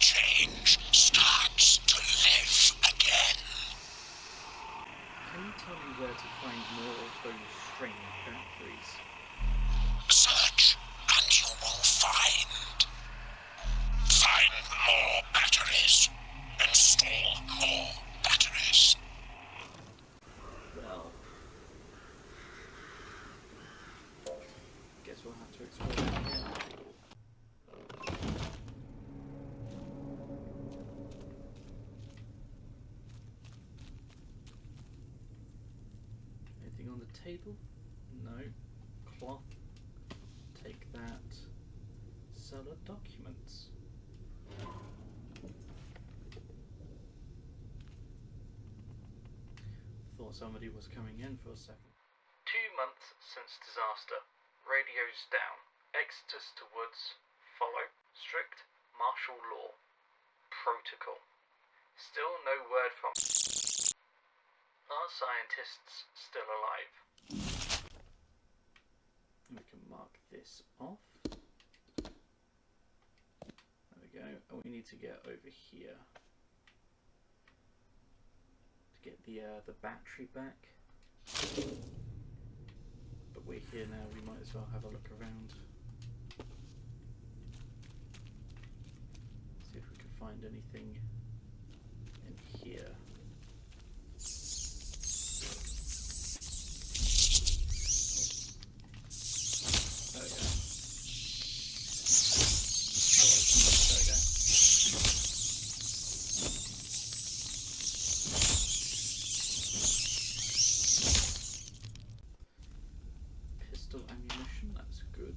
change starts to live again. Can you tell me where to find more of those strange batteries? Search, and you will find. Find more batteries. Install more batteries. Well, guess we'll have to explore that again. Anything on the table? No. Cloth. Take that. Cellar documents. Thought somebody was coming in for a second. 2 months since disaster. Radios down. Exodus to woods. Follow. Strict martial law. Protocol. Still no word from... Are scientists still alive? We can mark this off. There we go. And we need to get over here to get the battery back. But we're here now, we might as well have a look around. See if we can find anything in here. Ammunition, that's good.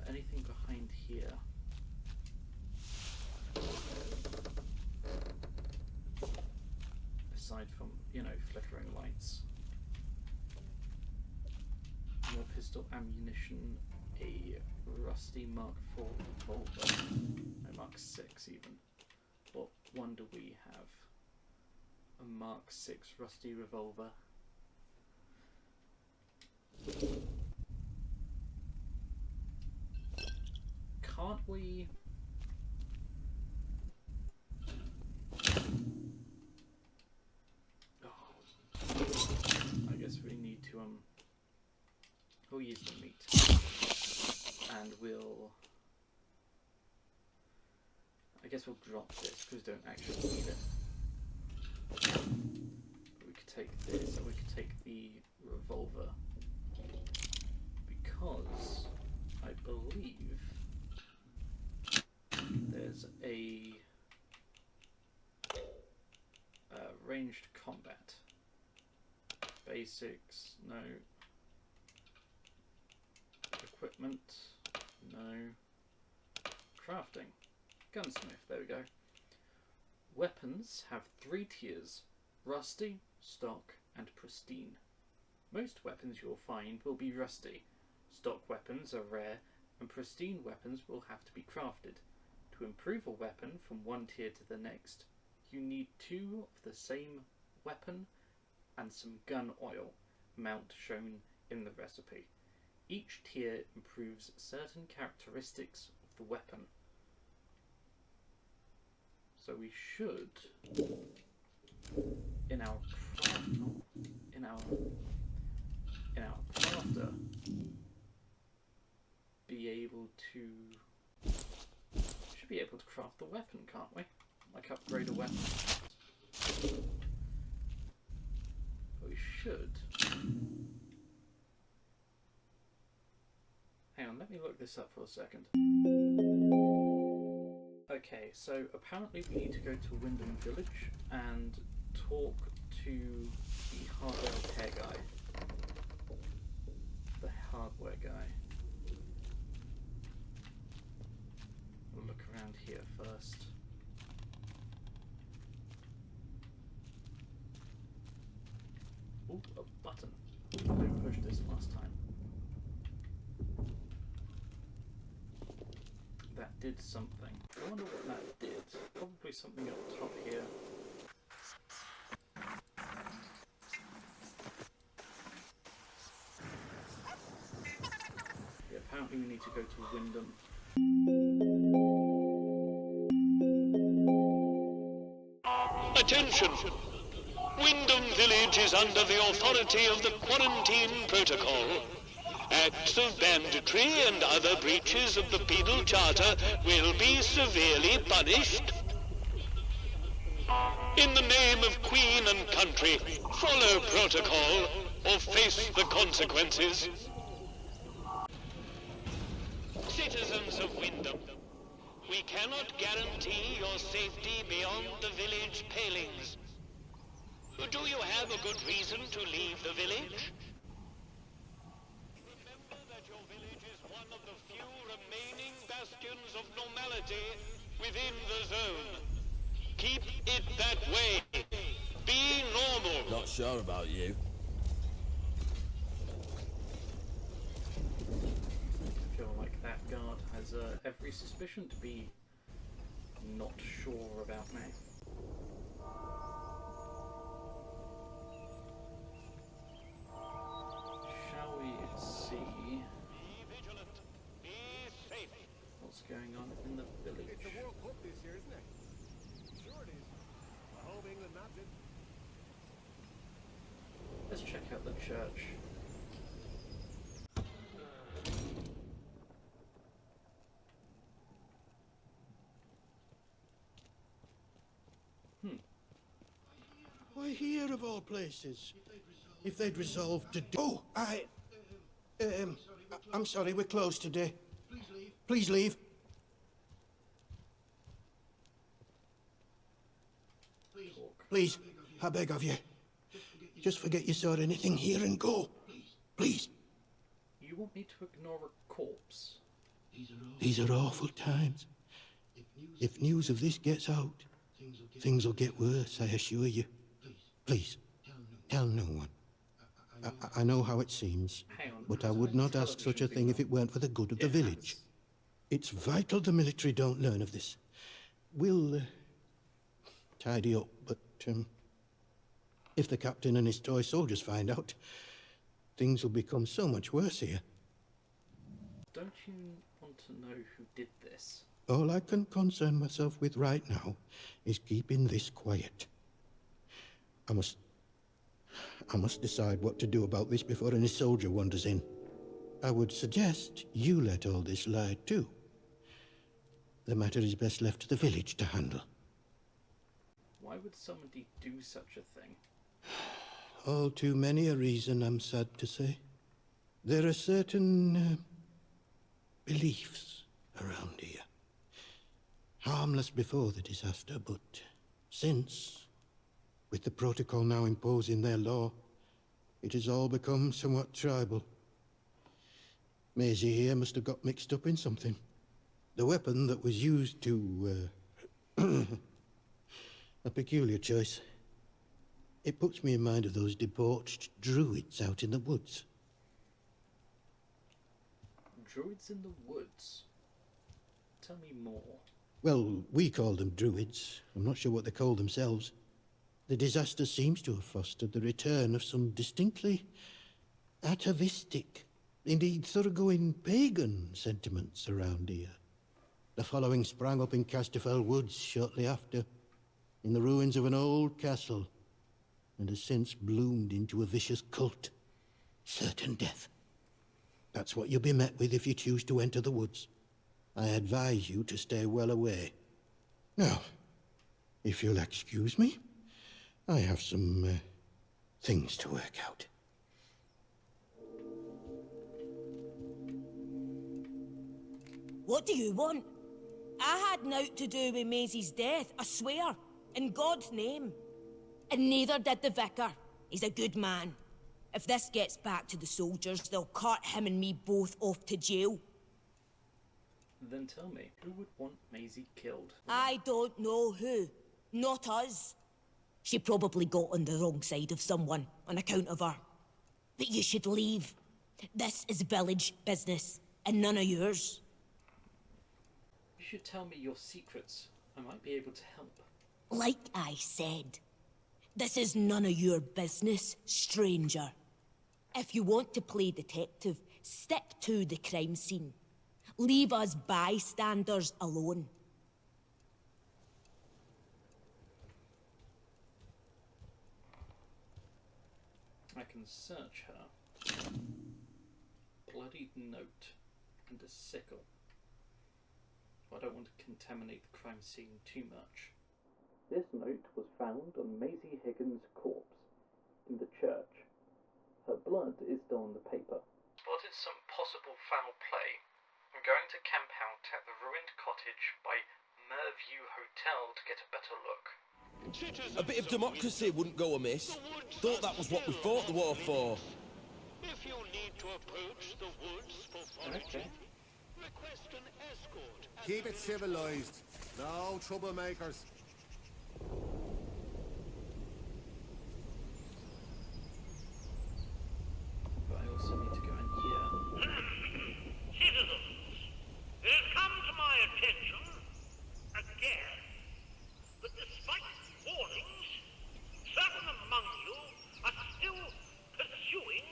Anything behind here? Aside from, you know, flickering lights. More pistol ammunition, a rusty Mark IV revolver, no Mark VI even. What one do we have? A Mark VI rusty revolver. Can't we... Oh, I guess we need to we'll use the meat and we'll... I guess we'll drop this because we don't actually need it. But we could take this and we could take the revolver. Because I believe there's a ranged combat. Basics, no. Equipment, no. Crafting. Gunsmith, there we go. Weapons have 3 tiers: rusty, stock, and pristine. Most weapons you'll find will be rusty. Stock weapons are rare, and pristine weapons will have to be crafted. To improve a weapon from one tier to the next, you need 2 of the same weapon and some gun oil, amount shown in the recipe. Each tier improves certain characteristics of the weapon. So we should, in our crafter, should be able to craft the weapon, can't we? Like upgrade a weapon. We should. Hang on, let me look this up for a second. Okay, so apparently we need to go to Wyndham Village and talk to the hardware repair guy. The hardware guy. We'll look around here first. Ooh, a button. I didn't push this last time. That did something. I wonder what that did. Probably something up top here. Yeah, apparently we need to go to Wyndham. Attention! Wyndham Village is under the authority of the Quarantine Protocol. Acts of banditry and other breaches of the Penal Charter will be severely punished. In the name of Queen and country, follow protocol or face the consequences. Citizens of Wyndham, we cannot guarantee your safety beyond the village palings. Do you have a good reason to leave the village? Remember that your village is one of the few remaining bastions of normality within the zone. Keep it that way. Be normal. Not sure about you. I feel like that guard has every suspicion to be not sure about me. Shall we see Be vigilant. Be safe. what's going on in the village? It's the World Cup this year, isn't it? Sure it is. I hope England nabbed it. Let's check out the church. Why here of all places? If they'd resolved to do... Oh, I'm sorry, we're closed today. Please leave. Please, I beg of you. Just forget you saw anything here and go. Please. You want me to ignore a corpse? These are awful times. If news of this gets out, things will get worse, I assure you. Please, tell no one. I know how it seems, Hang on, but I would not ask such a thing if it weren't for the good of the village. It's vital the military don't learn of this. We'll tidy up, but if the captain and his toy soldiers find out, things will become so much worse here. Don't you want to know who did this? All I can concern myself with right now is keeping this quiet. I must decide what to do about this before any soldier wanders in. I would suggest you let all this lie too. The matter is best left to the village to handle. Why would somebody do such a thing? All too many a reason, I'm sad to say. There are certain beliefs around here. Harmless before the disaster, but since, with the protocol now imposing their law, it has all become somewhat tribal. Maisie here must have got mixed up in something. The weapon that was used to... a peculiar choice. It puts me in mind of those debauched druids out in the woods. Druids in the woods? Tell me more. Well, we call them druids. I'm not sure what they call themselves. The disaster seems to have fostered the return of some distinctly atavistic, indeed thoroughgoing pagan sentiments around here. The following sprang up in Casterfell Woods shortly after, in the ruins of an old castle, and has since bloomed into a vicious cult. Certain death. That's what you'll be met with if you choose to enter the woods. I advise you to stay well away. Now, if you'll excuse me, I have some things to work out. What do you want? I had naught to do with Maisie's death, I swear, in God's name. And neither did the vicar. He's a good man. If this gets back to the soldiers, they'll cart him and me both off to jail. Then tell me, who would want Maisie killed? I don't know who. Not us. She probably got on the wrong side of someone on account of her. But you should leave. This is village business, and none of yours. You should tell me your secrets. I might be able to help. Like I said, this is none of your business, stranger. If you want to play detective, stick to the crime scene. Leave us bystanders alone. I can search her. Bloodied note and a sickle. I don't want to contaminate the crime scene too much. This note was found on Maisie Higgins' corpse in the church. Her blood is still on the paper. Spotted some possible foul play. I'm going to camp out at the ruined cottage by Merview Hotel to get a better look. A bit of democracy wouldn't go amiss. Thought that was what we fought the war for. If you need to approach the woods for foraging, request an escort. Keep it civilized. No troublemakers. But I also need to go in here. Citizens, it has come to my attention, again, that despite warnings, certain among you are still pursuing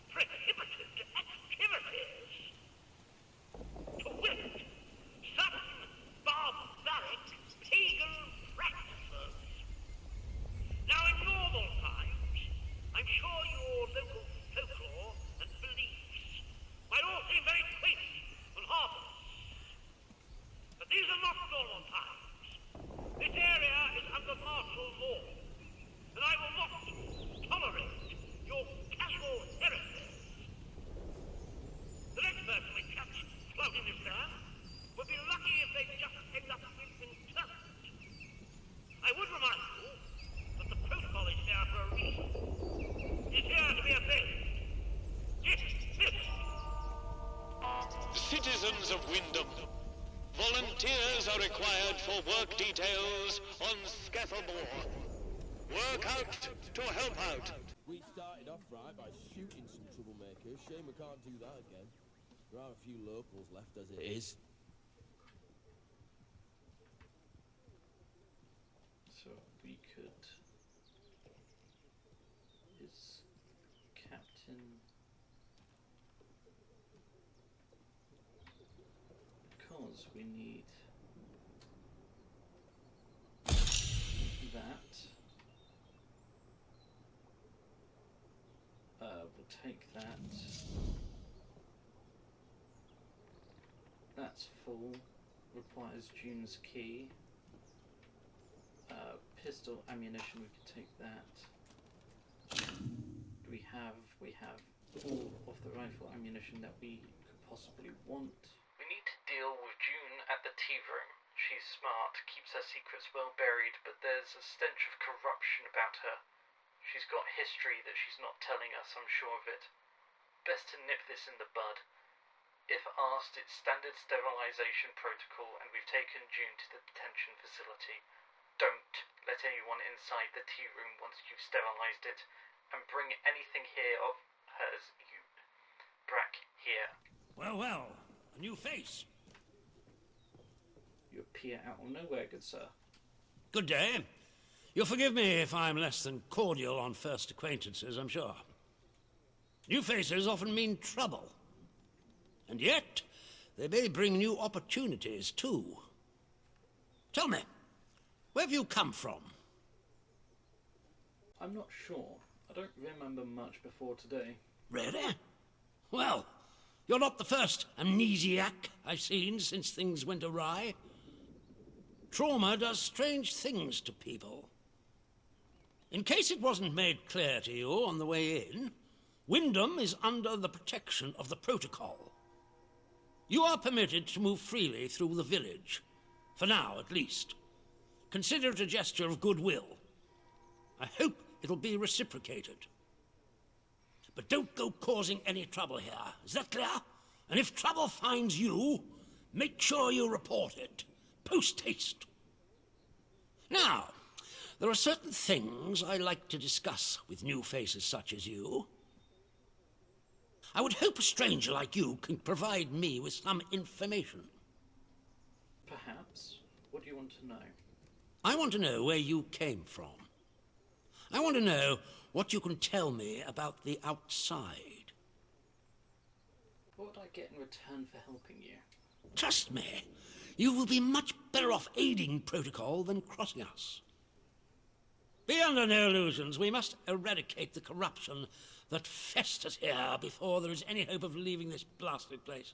prohibited activities. To wit, certain barbaric pagan practices. Now, in normal times, I'm sure your local folklore and beliefs might all seem very quaint and harmless. But these are not normal times. This area is under martial law, and I will not tolerate your casual heresies. The next person we catch flouting this van would be lucky if they just end up with interment. I would remind you that the protocol is here for a reason. It's here to be obeyed. Dismissed. Citizens of Wyndham, volunteers are required for work details on Scaffoldmore. Work out to help out. We started off right by shooting some troublemakers. Shame we can't do that again. There are a few locals left as it is. So we could... Is Captain... Because we need... that. We'll take that. That's full. Requires June's key. Pistol ammunition, we could take that. We have all of the rifle ammunition that we could possibly want. We need to deal with June at the tea room. She's smart, keeps her secrets well buried, but there's a stench of corruption about her. She's got history that she's not telling us, I'm sure of it. Best to nip this in the bud. If asked, it's standard sterilization protocol, and we've taken June to the detention facility. Don't let anyone inside the tea room once you've sterilized it, and bring anything here of hers, you... Brack, here. Well, well, a new face. You appear out of nowhere, good sir. Good day. You'll forgive me if I'm less than cordial on first acquaintances, I'm sure. New faces often mean trouble. And yet, they may bring new opportunities, too. Tell me, where have you come from? I'm not sure. I don't remember much before today. Really? Well, you're not the first amnesiac I've seen since things went awry. Trauma does strange things to people. In case it wasn't made clear to you on the way in, Wyndham is under the protection of the protocol. You are permitted to move freely through the village, for now at least. Consider it a gesture of goodwill. I hope it'll be reciprocated. But don't go causing any trouble here, is that clear? And if trouble finds you, make sure you report it, post haste. Now, there are certain things I like to discuss with new faces such as you. I would hope a stranger like you can provide me with some information. Perhaps. What do you want to know? I want to know where you came from. I want to know what you can tell me about the outside. What would I get in return for helping you? Trust me, you will be much better off aiding protocol than crossing us. Be under no illusions. We must eradicate the corruption that festers here before there is any hope of leaving this blasted place.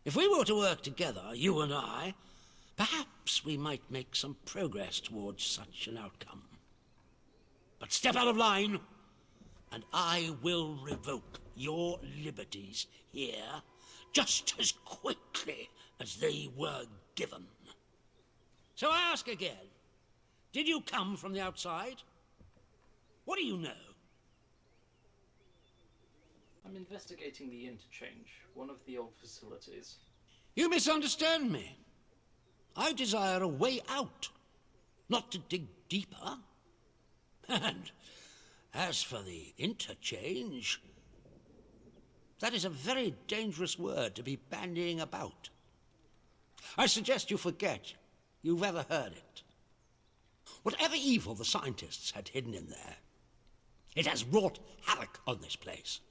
If we were to work together, you and I, perhaps we might make some progress towards such an outcome. But step out of line, and I will revoke your liberties here just as quickly as they were given. So I ask again, did you come from the outside? What do you know? I'm investigating the interchange, one of the old facilities. You misunderstand me. I desire a way out, not to dig deeper. And as for the interchange, that is a very dangerous word to be bandying about. I suggest you forget you've ever heard it. Whatever evil the scientists had hidden in there, it has wrought havoc on this place.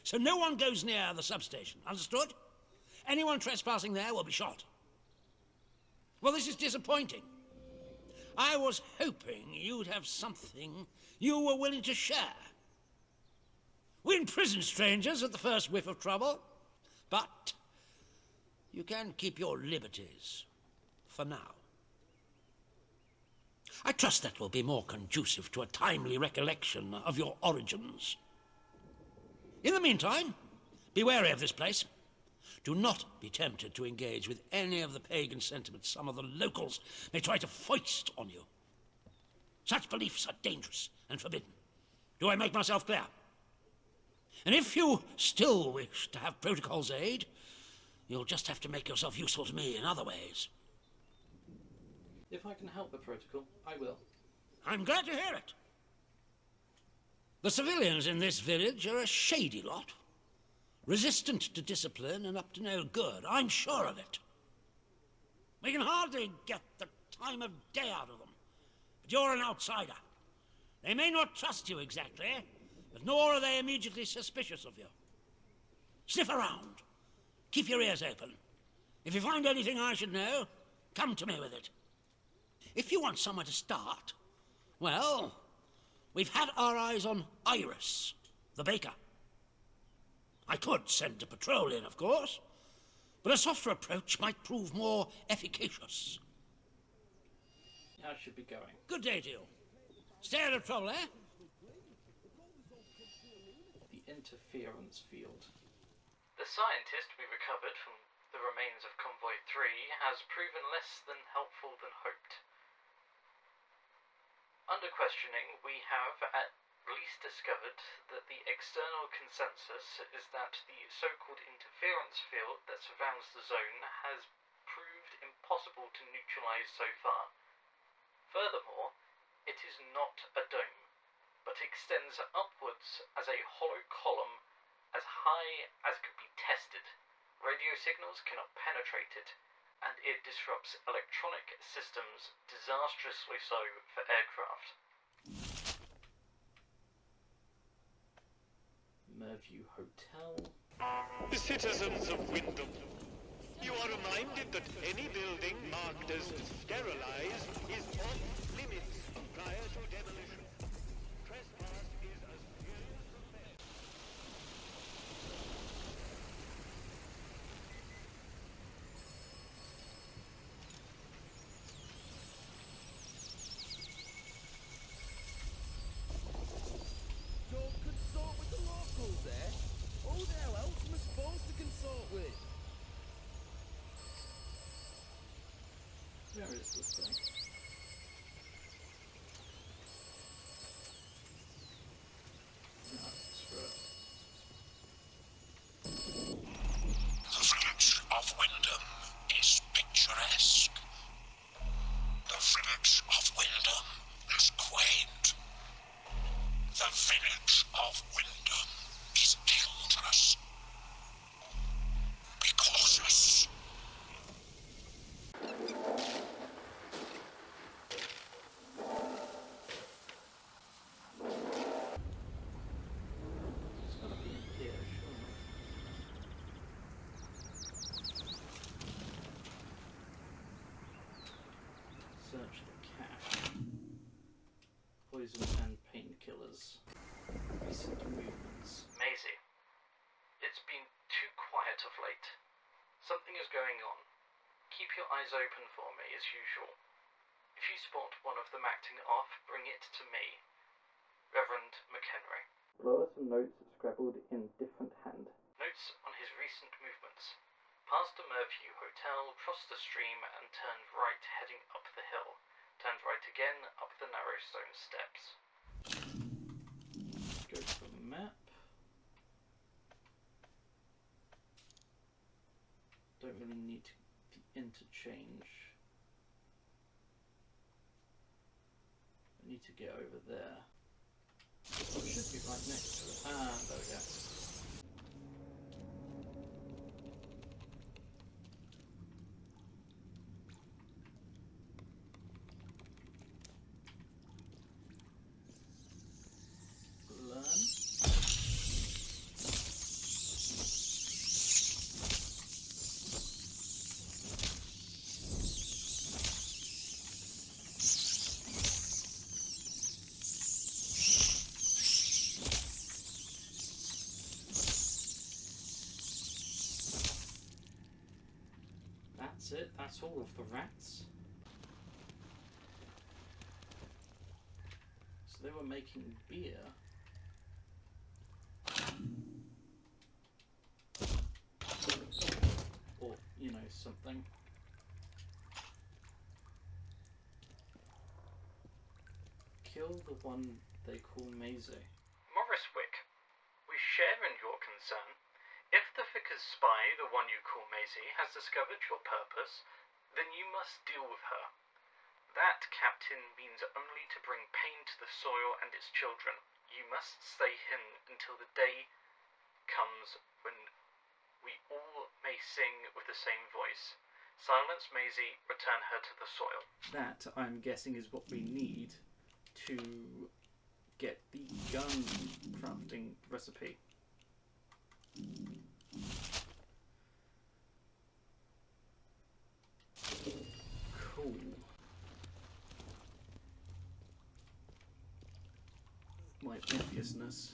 So no one goes near the substation, understood? Anyone trespassing there will be shot. Well, this is disappointing. I was hoping you'd have something you were willing to share. We imprison strangers at the first whiff of trouble, but you can keep your liberties for now. I trust that will be more conducive to a timely recollection of your origins. In the meantime, be wary of this place. Do not be tempted to engage with any of the pagan sentiments some of the locals may try to foist on you. Such beliefs are dangerous and forbidden. Do I make myself clear? And if you still wish to have protocol's aid, you'll just have to make yourself useful to me in other ways. If I can help the protocol, I will. I'm glad to hear it. The civilians in this village are a shady lot. Resistant to discipline and up to no good, I'm sure of it. We can hardly get the time of day out of them. But you're an outsider. They may not trust you exactly, but nor are they immediately suspicious of you. Sniff around. Keep your ears open. If you find anything I should know, come to me with it. If you want somewhere to start, well, we've had our eyes on Iris, the baker. I could send a patrol in, of course, but a softer approach might prove more efficacious. I should be going. Good day to you. Stay out of trouble, eh? The interference field. The scientist we recovered from the remains of Convoy 3 has proven less than helpful than hoped. Under questioning, we have at least discovered that the external consensus is that the so-called interference field that surrounds the zone has proved impossible to neutralize so far. Furthermore, it is not a dome, but extends upwards as a hollow column as high as could be tested. Radio signals cannot penetrate it, and it disrupts electronic systems, disastrously so for aircraft. Merview Hotel. Citizens of Wyndham, you are reminded that any building marked as sterilized is off limits prior to demolition. Trespass is a serious offense. Don't consort with the locals, eh? Who the hell else am I supposed to consort with? Where is this thing? No, screw it. The village of Wyndham is picturesque. The village of Wyndham is quaint. The village of Wyndham is dangerous. Be cautious. poison and painkillers. Recent movements. Maisie, it's been too quiet of late. Something is going on. Keep your eyes open for me, as usual. If you spot one of them acting off, bring it to me. Reverend McHenry. Below are some notes scrabbled in different hand. Notes on his recent movements. Passed the Merview Hotel, crossed the stream, and turned right heading up the hill. Turned right again up the narrow stone steps. Go to the map. Don't really need the interchange. I need to get over there. It should be right next to it. Ah, there we go. That's it, that's all of the rats. So they were making beer. Or, you know, something. Kill the one they call Maisie. Morris Wick, we share in your concern. If the Vicar's spy, the one you call Maisie, has discovered your purpose, then you must deal with her. That, Captain, means only to bring pain to the soil and its children. You must stay hidden until the day comes when we all may sing with the same voice. Silence Maisie, return her to the soil. That, I'm guessing, is what we need to get the gun crafting recipe. Cool. My enviousness.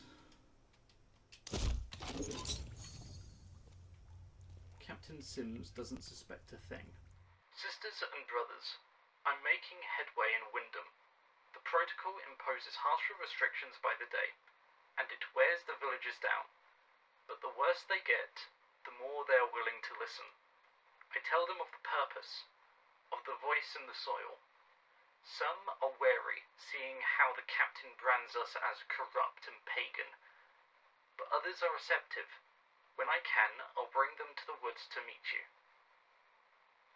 Captain Sims doesn't suspect a thing. Sisters and brothers, I'm making headway in Wyndham. The protocol imposes harsher restrictions by the day, and it wears the villagers down. But the worse they get, the more they are willing to listen. I tell them of the purpose, of the voice in the soil. Some are wary, seeing how the captain brands us as corrupt and pagan. But others are receptive. When I can, I'll bring them to the woods to meet you.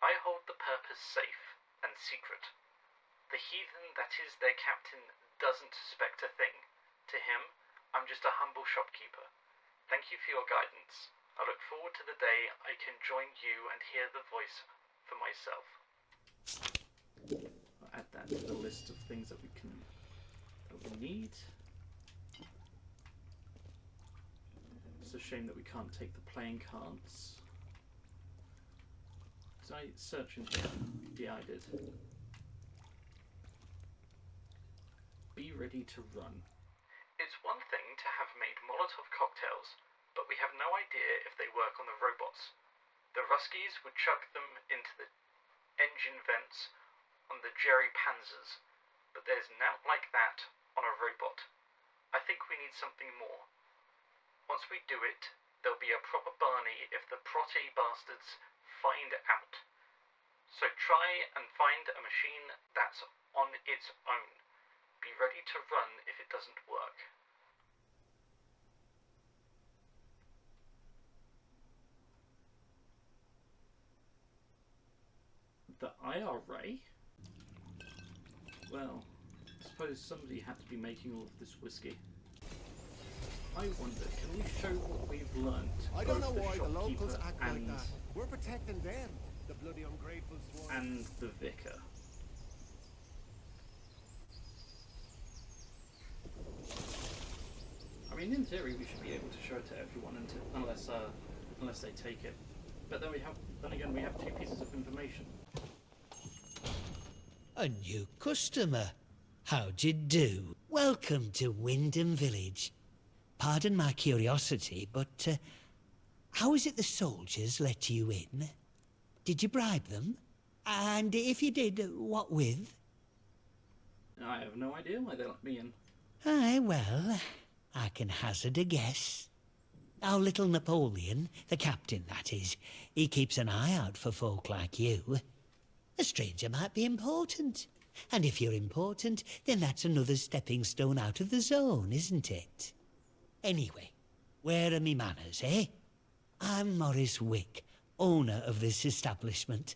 I hold the purpose safe and secret. The heathen that is their captain doesn't suspect a thing. To him, I'm just a humble shopkeeper. Thank you for your guidance. I look forward to the day I can join you and hear the voice for myself. I'll add that to the list of things that we need. It's a shame that we can't take the playing cards. Did I search in here? Yeah, I did. Be ready to run. It's one thing to have made Molotov cocktails, but we have no idea if they work on the robots. The Ruskies would chuck them into the engine vents on the Jerry Panzers, but there's naught like that on a robot. I think we need something more. Once we do it, there'll be a proper Barney if the protty bastards find out. So try and find a machine that's on its own. Be ready to run if it doesn't work. The IRA? Well, I suppose somebody had to be making all of this whiskey. I wonder, can we show what we've learnt? I don't know why the locals shopkeeper act like that. We're protecting them, the bloody ungrateful swine. and the vicar. I mean, in theory, we should be able to show it to everyone unless they take it. But then again, we have two pieces of information. A new customer. How'd you do? Welcome to Wyndham Village. Pardon my curiosity, but how is it the soldiers let you in? Did you bribe them? And if you did, what with? I have no idea why they let me in. Aye, well, I can hazard a guess. Our little Napoleon, the captain that is, he keeps an eye out for folk like you. A stranger might be important. And if you're important, then that's another stepping stone out of the zone, isn't it? Anyway, where are me manners, eh? I'm Morris Wick, owner of this establishment.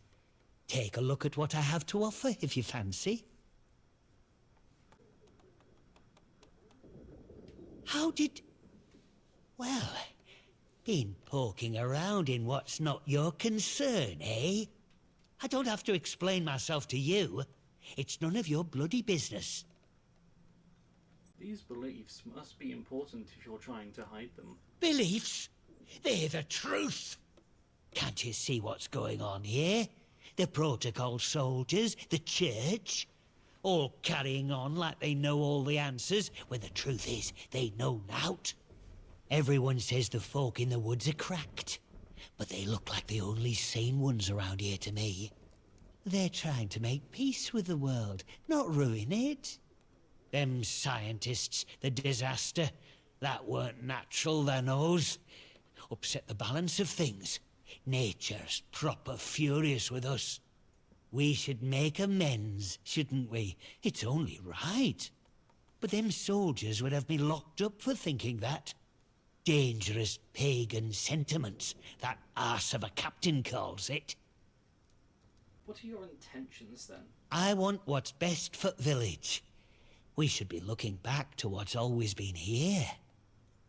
Take a look at what I have to offer, if you fancy. How did... Well, been poking around in what's not your concern, eh? I don't have to explain myself to you. It's none of your bloody business. These beliefs must be important if you're trying to hide them. Beliefs? They're the truth. Can't you see what's going on here? The protocol soldiers, the church, all carrying on like they know all the answers, when the truth is they know nought. Everyone says the folk in the woods are cracked, but they look like the only sane ones around here to me. They're trying to make peace with the world, not ruin it. Them scientists, the disaster, that weren't natural, they knows. Upset the balance of things. Nature's proper furious with us. We should make amends, shouldn't we? It's only right. But them soldiers would have me locked up for thinking that. Dangerous pagan sentiments, that arse of a captain calls it. What are your intentions, then? I want what's best for village. We should be looking back to what's always been here.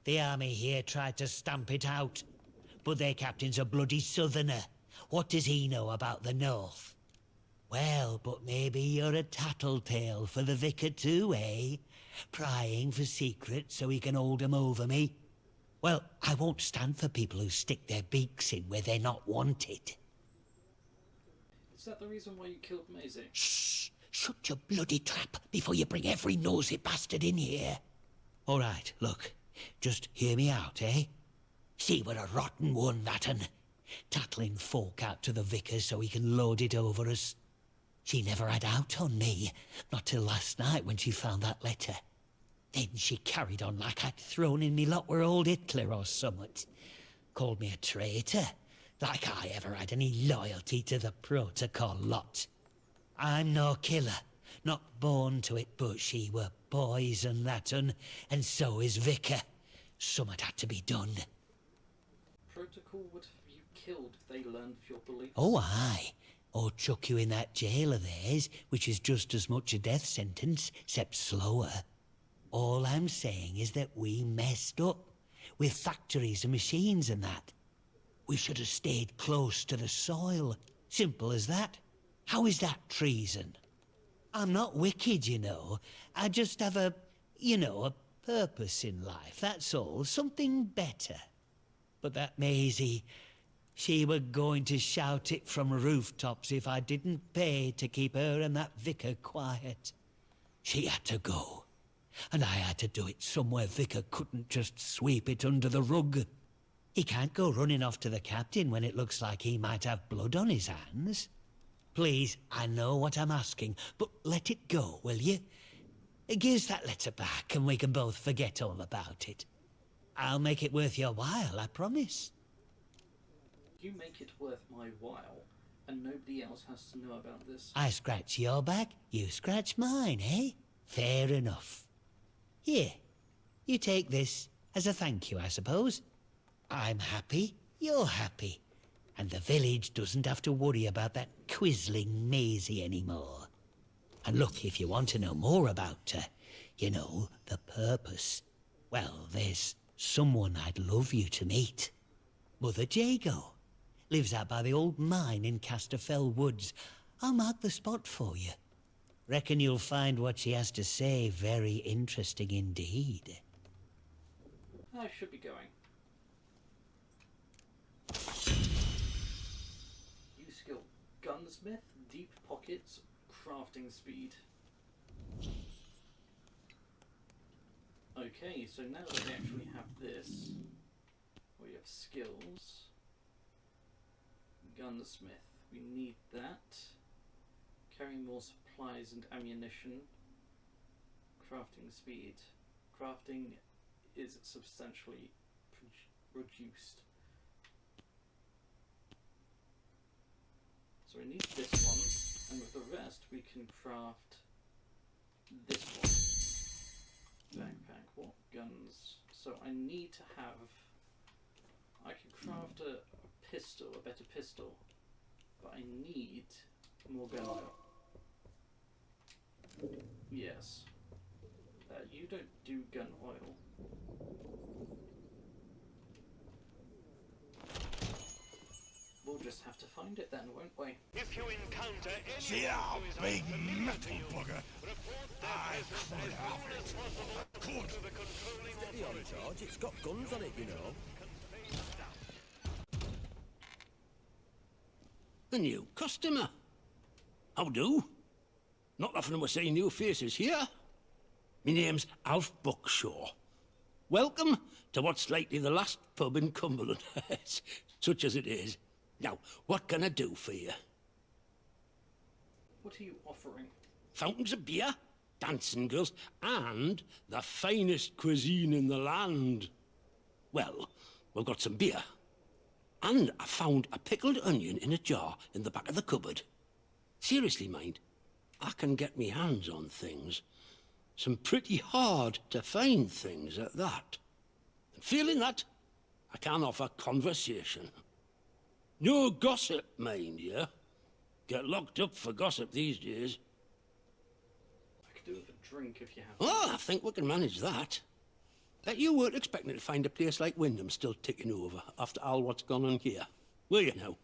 The army here tried to stamp it out, but their captain's a bloody southerner. What does he know about the north? Well, but maybe you're a tattletale for the vicar too, eh? Prying for secrets so he can hold 'em over me. Well, I won't stand for people who stick their beaks in where they're not wanted. Is that the reason why you killed Maisie? Shh! Shut your bloody trap before you bring every nosy bastard in here. All right, look. Just hear me out, eh? See, we're a rotten one, that un. Tattling folk out to the vicar so he can load it over us. She never had out on me, not till last night when she found that letter. Then she carried on like I'd thrown in me lot were old Hitler or summat. Called me a traitor, like I ever had any loyalty to the protocol lot. I'm no killer, not born to it, but she were poison, that un, and so is Vicar. Summat had to be done. Protocol would have you killed if they learned of your beliefs. Oh, aye. Or chuck you in that jail of theirs, which is just as much a death sentence, except slower. All I'm saying is that we messed up, with factories and machines and that. We should have stayed close to the soil. Simple as that. How is that treason? I'm not wicked, you know. I just have a purpose in life, that's all. Something better. But that Maisie, she were going to shout it from rooftops if I didn't pay to keep her and that vicar quiet. She had to go. And I had to do it somewhere Vicar couldn't just sweep it under the rug. He can't go running off to the captain when it looks like he might have blood on his hands. Please, I know what I'm asking, but let it go, will you? Give us that letter back and we can both forget all about it. I'll make it worth your while, I promise. You make it worth my while, and nobody else has to know about this. I scratch your back, you scratch mine, eh? Fair enough. Here, you take this as a thank you, I suppose. I'm happy, you're happy, and the village doesn't have to worry about that quizzling Maisie anymore. And look, if you want to know more about her, you know, the purpose, well, there's someone I'd love you to meet. Mother Jago. Lives out by the old mine in Casterfell Woods. I'll mark the spot for you. Reckon you'll find what she has to say very interesting indeed. I should be going. You skill gunsmith, deep pockets, crafting speed. Okay, so now that we actually have this, we have skills. Gunsmith, we need that. Carrying more supplies and ammunition. Crafting speed. Crafting is substantially reduced. So we need this one, and with the rest we can craft this one. Backpack, what guns? So I need to have... I can craft a pistol, a better pistol, but I need more gun oil. Yes. You don't do gun oil. We'll just have to find it then, won't we? If you encounter anyone See our who is big unfamiliar metal to you, bugger? report their I presence could as have soon as possible to the controlling Steady on, authority. George. It's got guns on it, you know. A new customer. How do? Not often we're seeing new faces here. My name's Alf Buckshaw. Welcome to what's likely the last pub in Cumberland, such as it is. Now, what can I do for you? What are you offering? Fountains of beer, dancing girls, and the finest cuisine in the land. Well, we've got some beer. And I found a pickled onion in a jar in the back of the cupboard. Seriously, mind, I can get me hands on things. Some pretty hard to find things at that. And feeling that, I can offer conversation. No gossip, mind you. Get locked up for gossip these days. I could do with a drink if you have. Oh, I think we can manage that. Bet you weren't expecting to find a place like Wyndham still ticking over after all what's gone on here, were you now?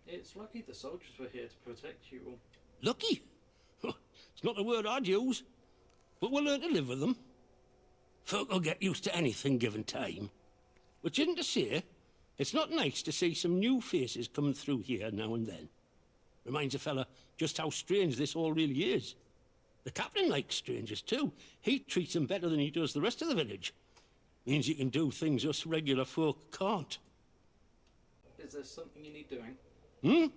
It's lucky the soldiers were here to protect you all. Lucky? It's not the word I'd use, but we'll learn to live with them. Folk will get used to anything given time. Which isn't to say, it's not nice to see some new faces coming through here now and then. Reminds a fella just how strange this all really is. The captain likes strangers too. He treats them better than he does the rest of the village. Means you can do things us regular folk can't. Is there something you need doing?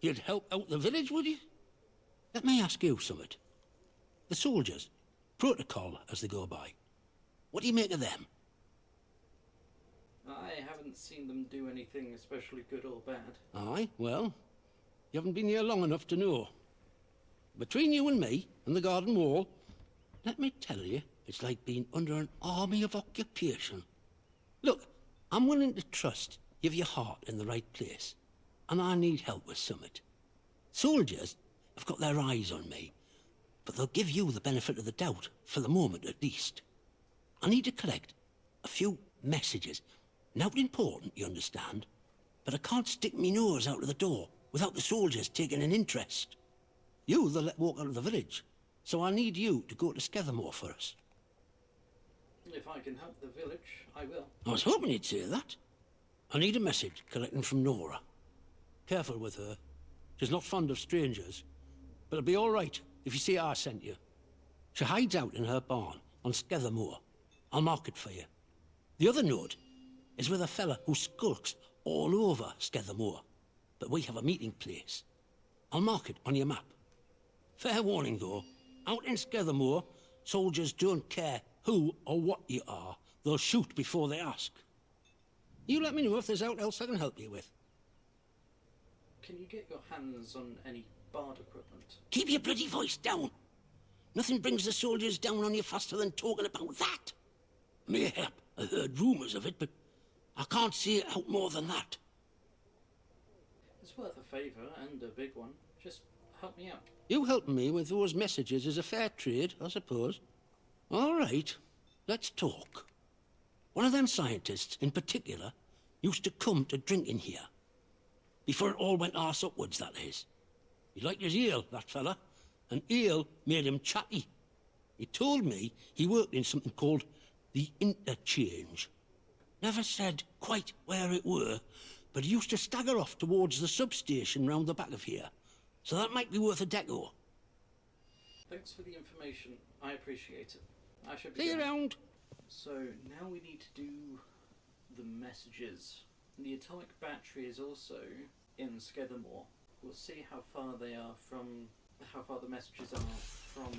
You'd help out the village, would you? Let me ask you something. The soldiers, protocol as they go by. What do you make of them? I haven't seen them do anything especially good or bad. Aye, well, you haven't been here long enough to know. Between you and me and the garden wall, let me tell you, it's like being under an army of occupation. Look, I'm willing to trust you've your heart in the right place, and I need help with summit. Soldiers have got their eyes on me, but they'll give you the benefit of the doubt, for the moment at least. I need to collect a few messages. Not important, you understand, but I can't stick me nose out of the door without the soldiers taking an interest. You they'll let walk out of the village, so I need you to go to Scathamore for us. If I can help the village, I will. I was hoping you'd say that. I need a message collecting from Nora. Careful with her. She's not fond of strangers, but it'll be all right if you see I sent you. She hides out in her barn on Scathamore. I'll mark it for you. The other note is with a fella who skulks all over Scathamore, but we have a meeting place. I'll mark it on your map. Fair warning, though. Out in Scathamore, soldiers don't care who or what you are. They'll shoot before they ask. You let me know if there's aught else I can help you with. Can you get your hands on any bard equipment? Keep your bloody voice down. Nothing brings the soldiers down on you faster than talking about that. Mayhap I heard rumours of it, but I can't see it out more than that. It's worth a favour, and a big one. Just help me out. You helping me with those messages is a fair trade, I suppose. All right, let's talk. One of them scientists, in particular, used to come to drinking here. Before it all went arse upwards, that is. He liked his ale, that fella, and ale made him chatty. He told me he worked in something called the Interchange. Never said quite where it were, but he used to stagger off towards the substation round the back of here. So that might be worth a deco. Thanks for the information. I appreciate it. I should be See you going. around. So now we need to do the messages. The atomic battery is also in Skethermore. We'll see how far they are from, how far the messages are from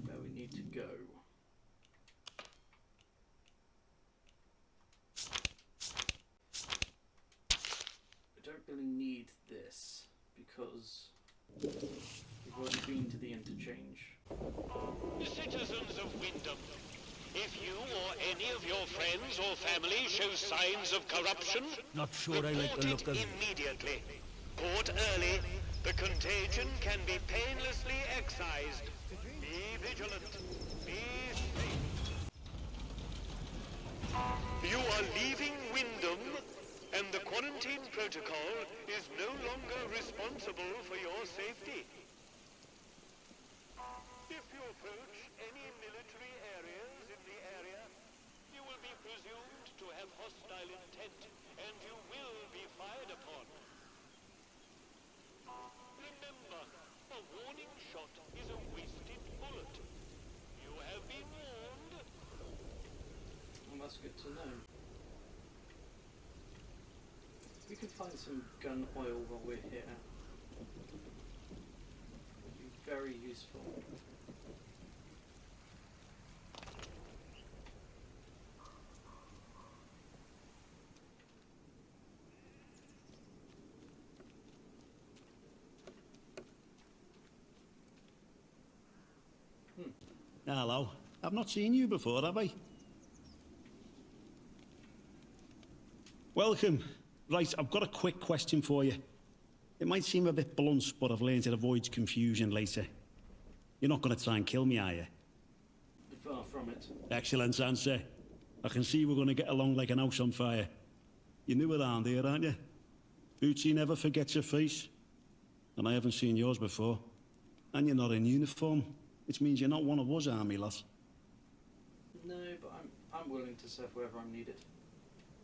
where we need to go. I don't really need this because we've already been to the interchange. Citizens of Wyndham, if you or any of your friends or family show signs of corruption, Not sure I like the look report of it immediately. Caught early, the contagion can be painlessly excised. Be vigilant. Be safe. You are leaving Wyndham, and the quarantine protocol is no longer responsible for your safety. If you approach any military areas in the area, you will be presumed to have hostile intent, and you will be fired upon. Remember, a warning shot is a wasted bullet. You have been warned. Well, that's good to know. We can find some gun oil while we're here. It'd be very useful. Hello. I've not seen you before, have I? Welcome. Right, I've got a quick question for you. It might seem a bit blunt, but I've learned it avoids confusion later. You're not going to try and kill me, are you? Far from it. Excellent answer. I can see we're going to get along like an house on fire. You're new around here, aren't you? Bootsy never forgets your face. And I haven't seen yours before. And you're not in uniform, which means you're not one of us army lads. No, but I'm willing to serve wherever I'm needed.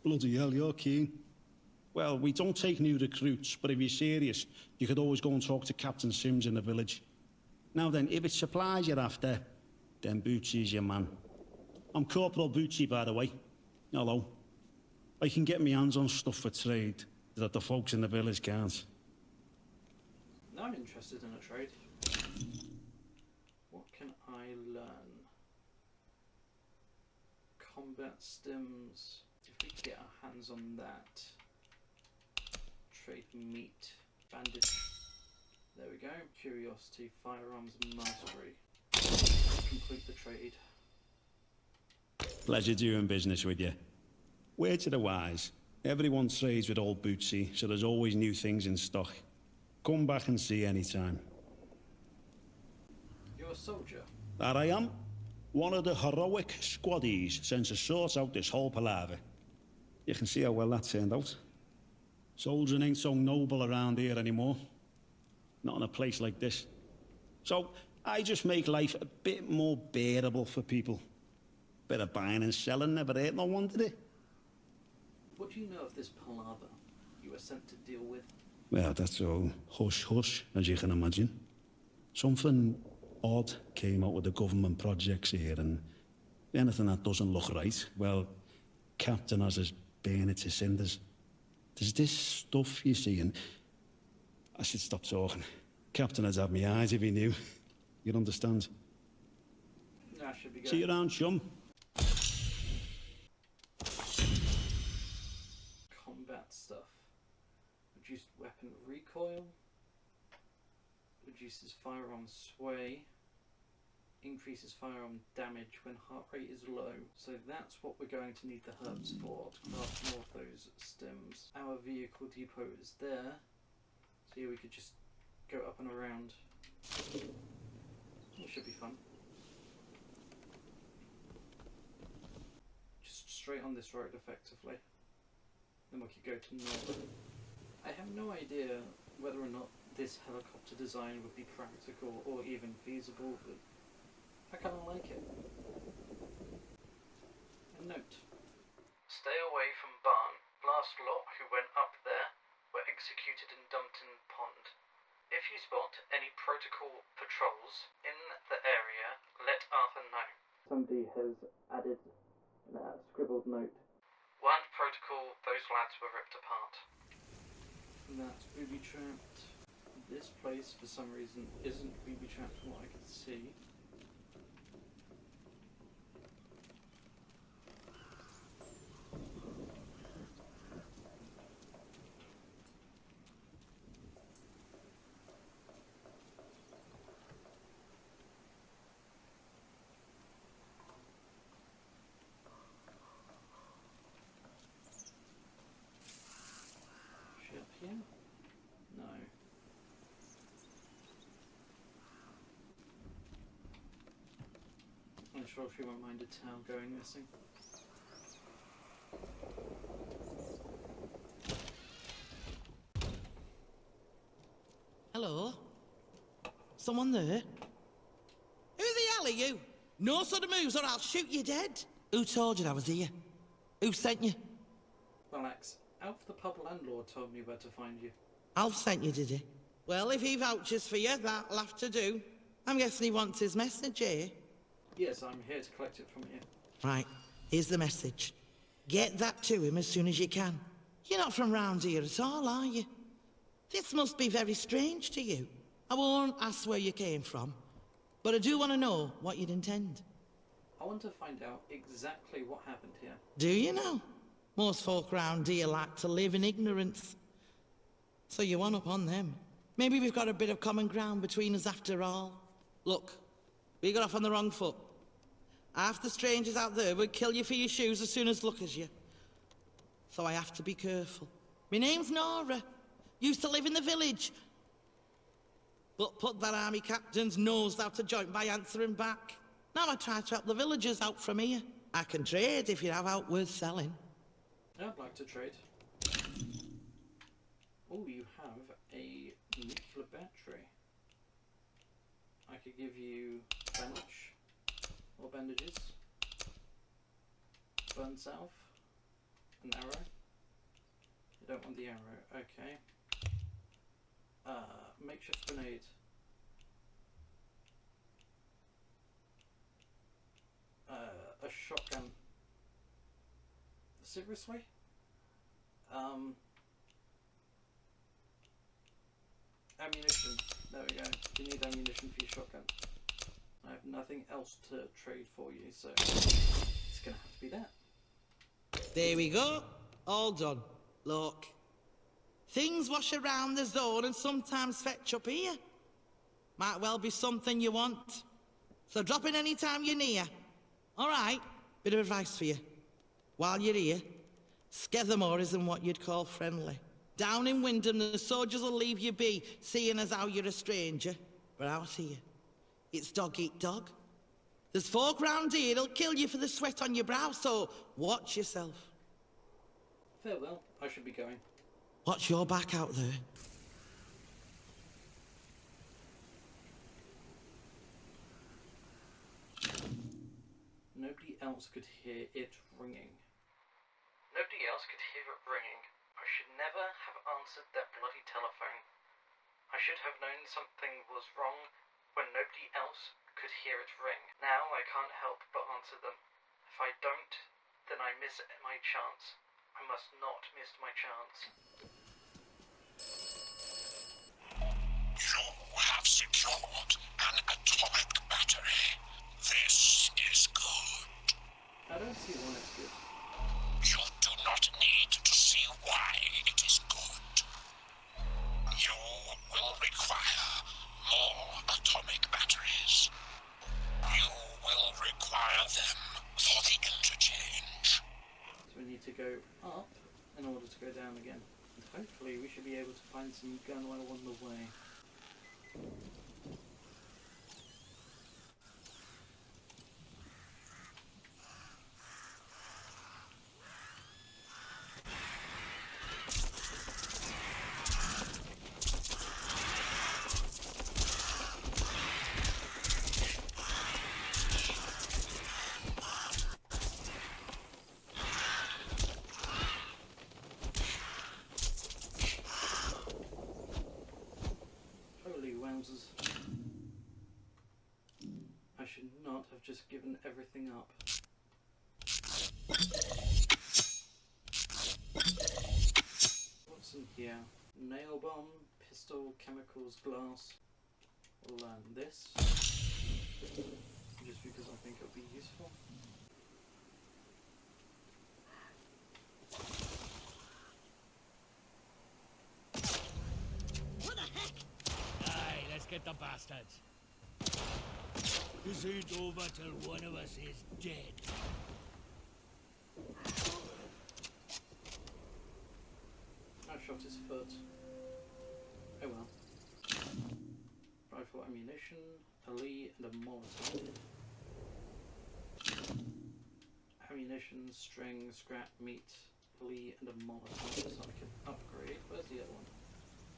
Bloody hell, you're keen. Well, we don't take new recruits, but if you're serious, you could always go and talk to Captain Sims in the village. Now then, if it's supplies you're after, then Bootsy's your man. I'm Corporal Bootsy, by the way. Hello. I can get my hands on stuff for trade that the folks in the village can't. I'm interested in a trade. What can I learn? Combat stims. If we can get our hands on that. Trade meat. Bandage. There we go. Curiosity, firearms, and mastery. Complete the trade. Pleasure doing business with you. Word to the wise. Everyone trades with old Bootsy, so there's always new things in stock. Come back and see anytime. You're a soldier? That I am. One of the heroic squaddies sent to sort out this whole palaver. You can see how well that turned out. Soldiering ain't so noble around here anymore. Not in a place like this. So, I just make life a bit more bearable for people. Bit of buying and selling never hurt no one, did it? What do you know of this palaver you were sent to deal with? Well, that's all hush-hush, as you can imagine. Something odd came out with the government projects here, and anything that doesn't look right, well, Captain has us burn it to cinders. There's this stuff, you see, and I should stop talking. Captain has had me eyes if he knew. You'd understand. I should be going. See you around, chum. Combat stuff. Reduced weapon recoil. Reduces firearm sway. Increases firearm damage when heart rate is low. So that's what we're going to need the herbs for, to craft more of those stems. Our vehicle depot is there. So yeah, we could just go up and around. It should be fun. Just straight on this road effectively. Then we could go to north. I have no idea whether or not this helicopter design would be practical or even feasible, but I kind of like it. A note. Stay away from barn. Last lot who went up there were executed and dumped in pond. If you spot any protocol patrols in has added a scribbled note. Land protocol, those lads were ripped apart. And that's booby trapped. This place, for some reason, isn't booby trapped from what I can see. Ship here? No. I'm sure she won't mind a tail going missing. Hello? Someone there? Who the hell are you? No sort of moves or I'll shoot you dead. Who told you I was here? Who sent you? Relax. Alf the pub landlord told me where to find you. Alf sent you, did he? Well, if he vouches for you, that'll have to do. I'm guessing he wants his message, eh? Yes, I'm here to collect it from you. Right, here's the message. Get that to him as soon as you can. You're not from round here at all, are you? This must be very strange to you. I won't ask where you came from, but I do want to know what you'd intend. I want to find out exactly what happened here. Do you know? Most folk round here like to live in ignorance. So you one up on them. Maybe we've got a bit of common ground between us after all. Look, we got off on the wrong foot. Half the strangers out there would kill you for your shoes as soon as look as you. So I have to be careful. My name's Nora. Used to live in the village. But put that army captain's nose out of joint by answering back. Now I try to help the villagers out from here. I can trade if you have out worth selling. I'd like to trade. Oh, you have a nuclear battery. I could give you bandage or bandages. Burn self. An arrow. You don't want the arrow. Okay. Makeshift grenade. A shotgun. Seriously? Ammunition. There we go. You need ammunition for your shotgun. I have nothing else to trade for you, so it's gonna have to be that. There we go. All done. Look. Things wash around the zone and sometimes fetch up here. Might well be something you want. So drop in any time you're near. All right, bit of advice for you. While you're here, Skethermore isn't what you'd call friendly. Down in Wyndham, the soldiers will leave you be, seeing as how you're a stranger. But out here, it's dog eat dog. There's folk round here that'll kill you for the sweat on your brow, so watch yourself. Farewell, I should be going. Watch your back out there. Nobody else could hear it ringing. Nobody else could hear it ringing. I should never have answered that bloody telephone. I should have known something was wrong when nobody else could hear it ring. Now I can't help but answer them. If I don't, then I miss my chance. I must not miss my chance. You have secured an atomic battery. This is good. I don't see why it's good. You do not need to see why it is good. You will require more atomic batteries. You will require them for the interchange. So we need to go up in order to go down again. And hopefully we should be able to find some gun oil on the way. Holy wowzers. just given everything up. What's in here? Nail bomb, pistol, chemicals, glass. We'll learn this, just because I think it'll be useful. What the heck? Aye, let's get the bastards. This ain't over till one of us is dead. I shot his foot. Oh well. Rifle ammunition, a Lee and a Molotov. Ammunition, string, scrap, meat, Lee and a Molotov. So I can upgrade. Where's the other one?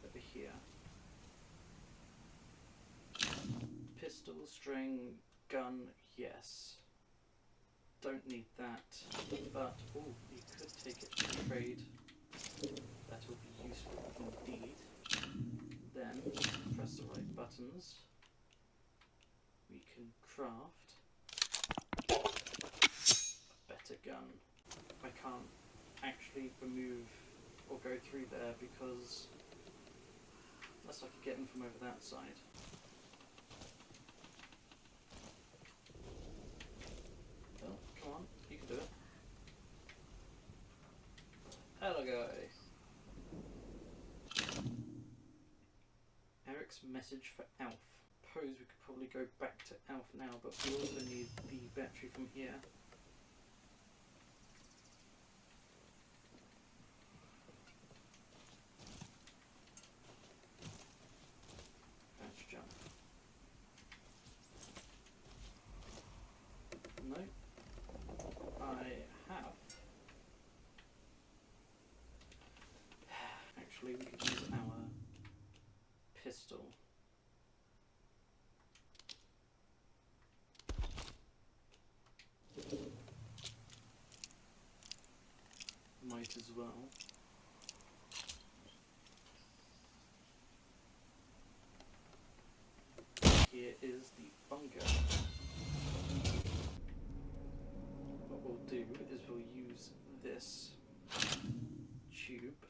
Over here. Pistol, string, gun, yes. Don't need that. But, oh, you could take it to trade. That will be useful indeed. Then, press the right buttons. We can craft a better gun. I can't actually remove or go through there because unless I could get them from over that side. Well, come on, you can do it. Hello, guy. Eric's message for Alf. Suppose we could probably go back to Alf now, but we also need the battery from here. Batch jump. No. I have. Actually, we could use our pistol. Might as well. Here is the bunker. What we'll do is we'll use this tube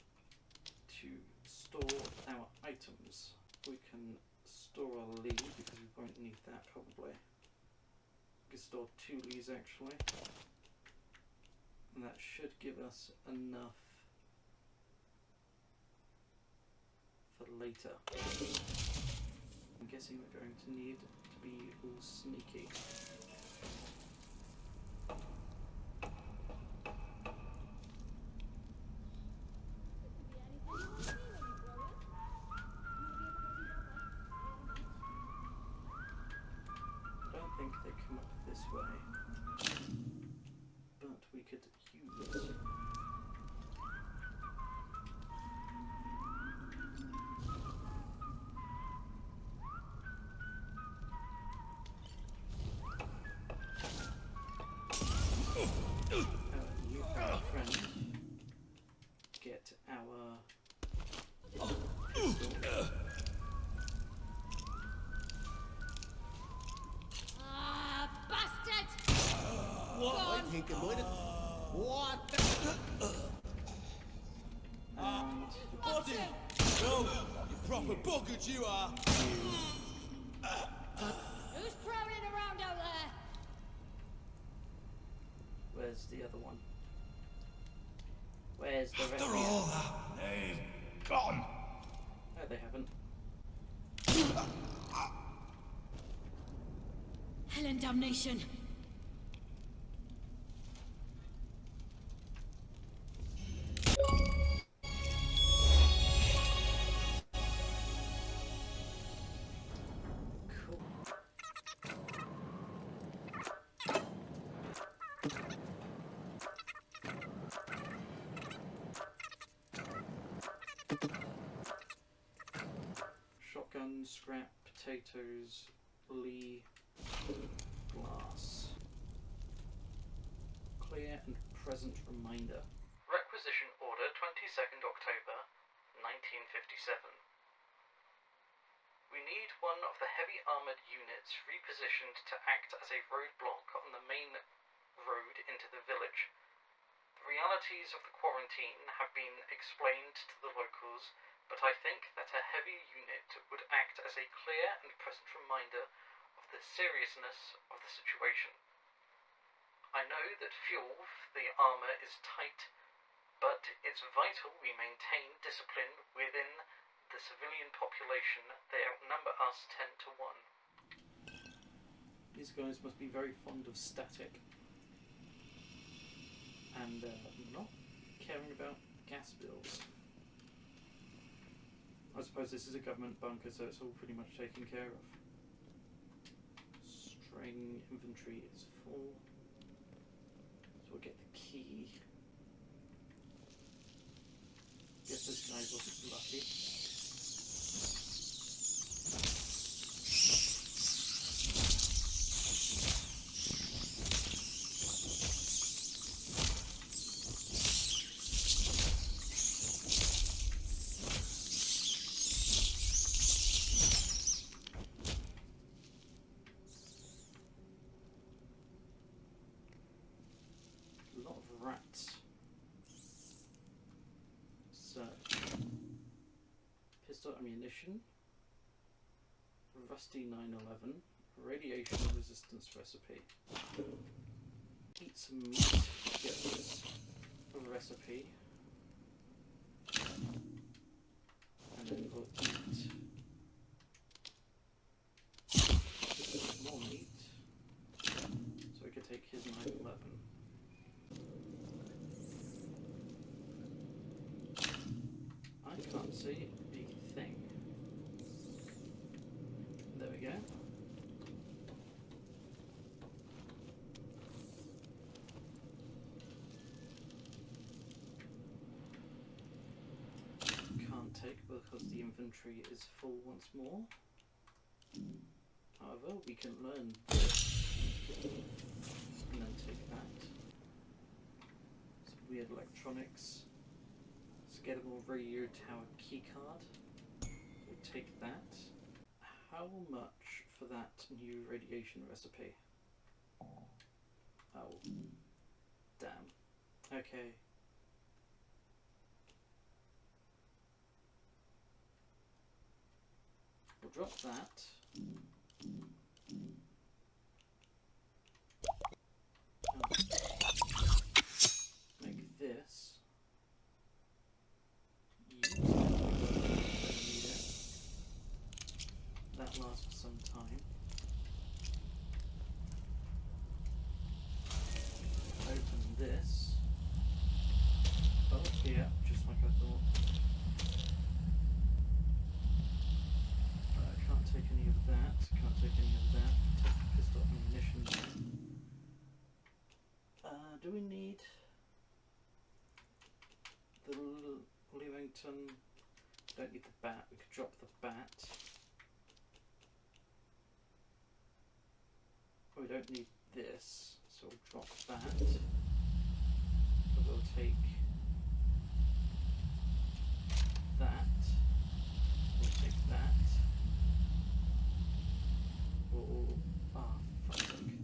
to store our items. We can store a Lee because we won't need that probably. We can store 2 Lees actually. And that should give us enough for later. I'm guessing we're going to need to be all sneaky. I don't think they come up this way. But we could use our friend get our pistol. Bastard! What? I think it might have. What the? Body! No! You proper buggered you are! Who's prowling around out there? Where's the other one? Where's the rest? After all that, they've gone. No, they haven't. Hell and damnation. Cool. Shotgun, scrap, potatoes, Lee, glass. Clear and present reminder. Requisition order 22nd October 1957. We We need one of the heavy armoured units repositioned to act as a roadblock on the main road into the village. The realities of the quarantine have been explained to the locals, but I think that a heavy unit would act as a clear and present reminder of the seriousness of the situation. I know that fuel for the armour is tight, but it's vital we maintain discipline within the civilian population. They outnumber us 10 to 1. These guys must be very fond of static and not caring about gas bills. I suppose this is a government bunker, so it's all pretty much taken care of. String inventory is full, so we'll get the key. Guess this guy wasn't lucky. A lot of rats. So, pistol ammunition, rusty 911, radiation resistance recipe. Eat some meat to get this recipe, and then we'll eat more meat, so we could take his 911. I can't see a thing. There we go. Can't take because the inventory is full once more. However, we can learn this and then take that. Some weird electronics. Gettable radio tower keycard. We'll take that. How much for that new radiation recipe? Oh, damn. Okay. We'll drop that. Make this. That lasts for some time. Open this. Oh, yeah, just like I thought. Can't take any of that. Can't take any of that. Take the pistol ammunition. Do we need the Lewington? Don't need the bat. We could drop the bat. We don't need this, so we'll drop that. But we'll take that. We'll take that. We'll... fuck's sake.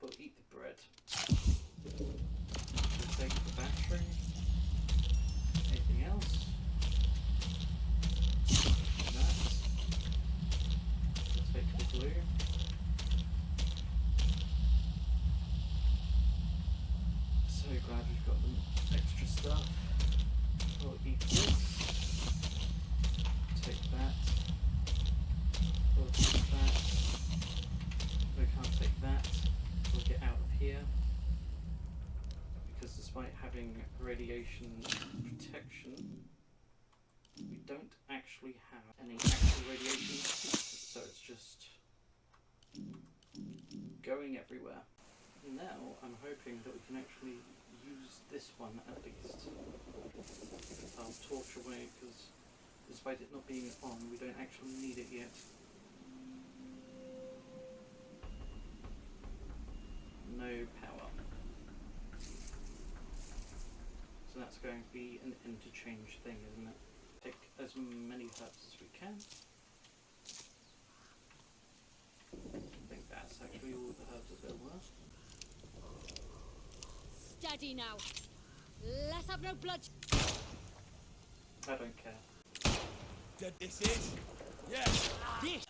We'll eat the bread. We'll take the battery. Anything else? Take the glue. So glad we've got the extra stuff. We'll eat this. Take that. We'll take that. We can't take that. We'll get out of here. Because despite having radiation protection, we don't actually have any actual radiation, so it's just going everywhere. Now I'm hoping that we can actually use this one at least. I'll torch away because despite it not being on, we don't actually need it yet. No power. So that's that's going to be an interchange thing, isn't it? Pick as many herbs as we can. I think that's actually all the herbs that there were. Steady now. Let's have no blood. I don't care. This is? Yeah. This.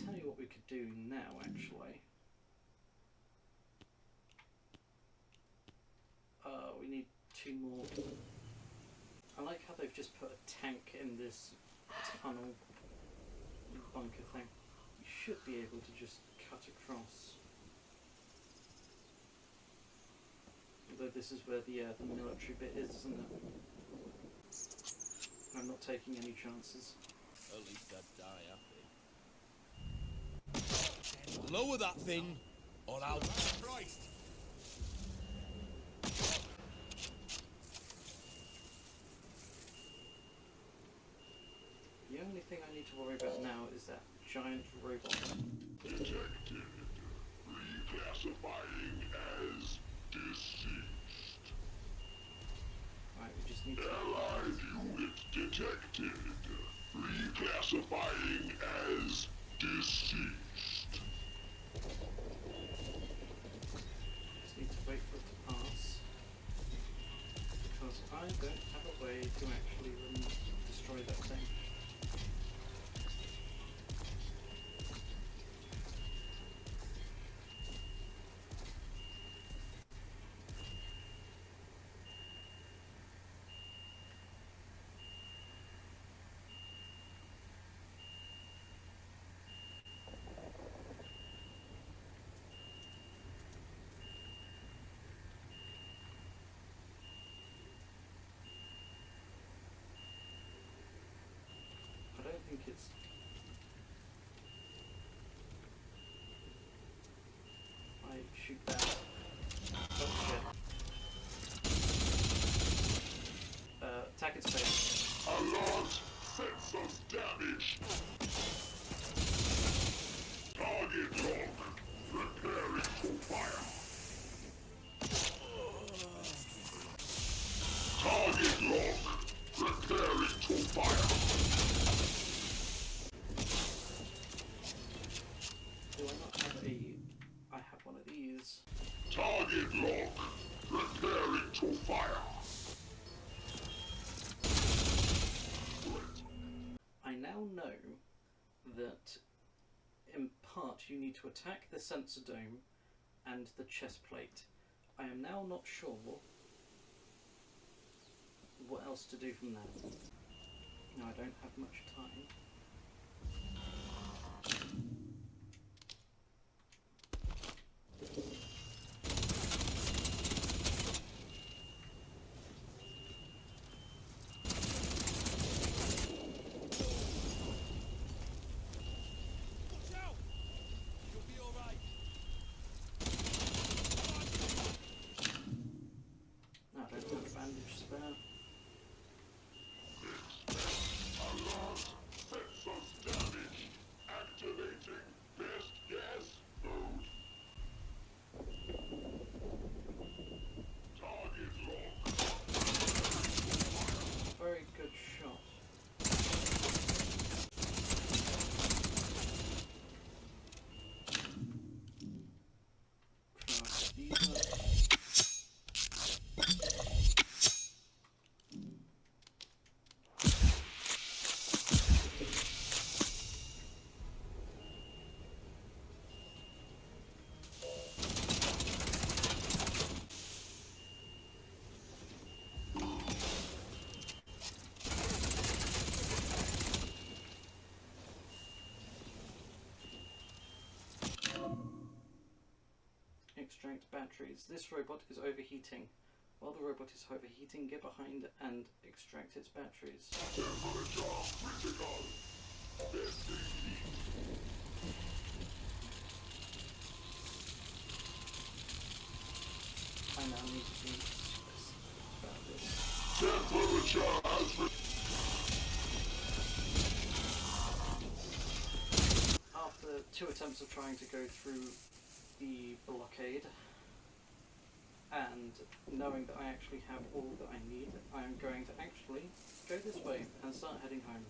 Tell you what we could do now, actually. We need 2 more. I like how they've just put a tank in this tunnel bunker thing. You should be able to just cut across. Although this is where the military bit is, isn't it? I'm not taking any chances. At least I'd die happy. Lower that thing, or I'll... Christ! The only thing I need to worry about now is that giant robot. Detected. Reclassifying as deceased. Right, we just need to... Allied unit detected. Reclassifying as deceased. Just need to wait for it to pass. Because I don't have a way to actually destroy that thing. I don't think it's... I shoot that. Oh shit. Attack its face. Alert! Sensors damaged. Target lock. Preparing for fire. Target lock. Preparing to fire. Do I not have a... I have one of these. Target lock. Preparing to fire. I now know that in part you need to attack the sensor dome and the chest plate. I am now not sure what else to do from there. No, I don't have much time. Watch out! You'll be alright. No, I don't have a bandage spare. Alert! Sensors damaged. Activating best guess mode. Target lock. Very good shot. Craft these up. Extract batteries. This robot is overheating. While the robot is overheating, get behind and extract its batteries. Temperature critical. Testing heat. I now need to be specific about this. Temperature has been... After 2 attempts of trying to go through the blockade and knowing that I actually have all that I need, I am going to actually go this way and start heading home.